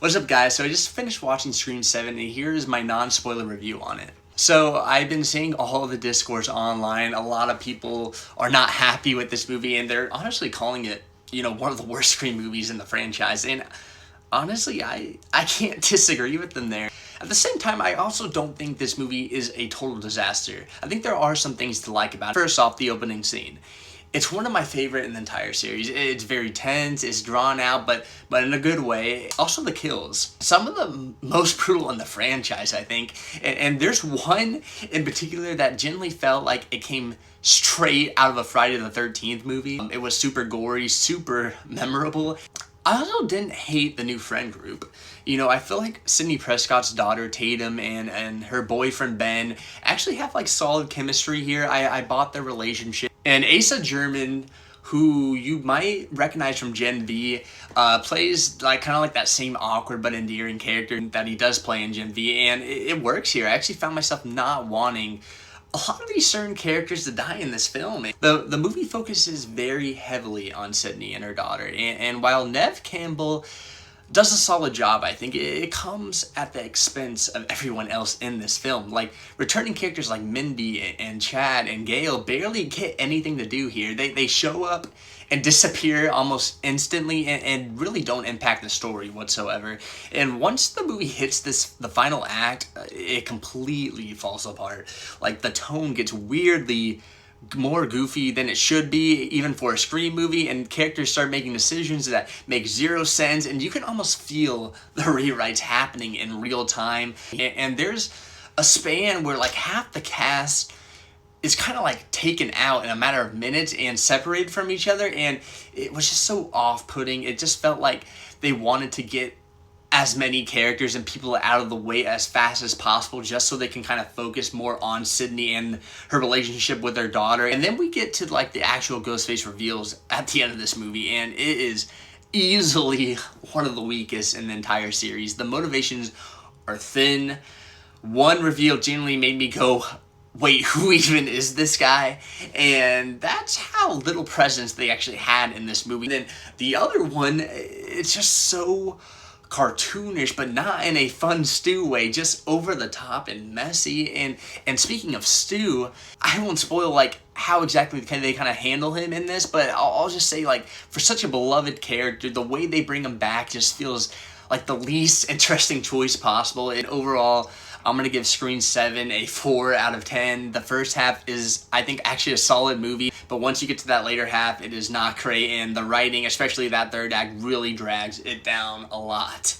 What's up, guys? So I just finished watching Scream 7 and here's my non-spoiler review on it. So I've been seeing all the discourse online. A lot of people are not happy with this movie and they're honestly calling it, one of the worst Scream movies in the franchise. And honestly, I can't disagree with them there. At the same time, I also don't think this movie is a total disaster. I think there are some things to like about it. First off, the opening scene. It's one of my favorite in the entire series. It's very tense, it's drawn out, but in a good way. Also the kills. Some of the most brutal in the franchise, I think. And there's one in particular that genuinely felt like it came straight out of a Friday the 13th movie. It was super gory, super memorable. I also didn't hate the new friend group. I feel like Sidney Prescott's daughter Tatum and her boyfriend Ben actually have like solid chemistry here. I bought their relationship. And Asa German, who you might recognize from Gen V, plays like kind of like that same awkward but endearing character that he does play in Gen V, and it works here. I actually found myself not wanting a lot of these certain characters to die in this film. The movie focuses very heavily on Sydney and her daughter, and while Neve Campbell does a solid job, I think it comes at the expense of everyone else in this film. Like, returning characters like Mindy and Chad and Gail barely get anything to do here. They show up and disappear almost instantly and really don't impact the story whatsoever. And once the movie hits the final act, it completely falls apart. Like, the tone gets weirdly more goofy than it should be, even for a Scream movie, and characters start making decisions that make zero sense, and you can almost feel the rewrites happening in real time. And there's a span where like half the cast is kind of like taken out in a matter of minutes and separated from each other, and it was just so off-putting. It just felt like they wanted to get as many characters and people out of the way as fast as possible just so they can kind of focus more on Sydney and her relationship with her daughter. And then we get to like the actual Ghostface reveals at the end of this movie, and it is easily one of the weakest in the entire series. The motivations are thin. One reveal genuinely made me go, wait, who even is this guy? And that's how little presence they actually had in this movie. And then the other one, it's just so cartoonish, but not in a fun Stu way, just over the top and messy. And speaking of Stu, I won't spoil like how exactly they kind of handle him in this, but I'll just say, like, for such a beloved character, the way they bring him back just feels like the least interesting choice possible. And overall, I'm going to give Scream 7 a 4 out of 10. The first half is, I think, actually a solid movie, but once you get to that later half, it is not great, and the writing, especially that third act, really drags it down a lot.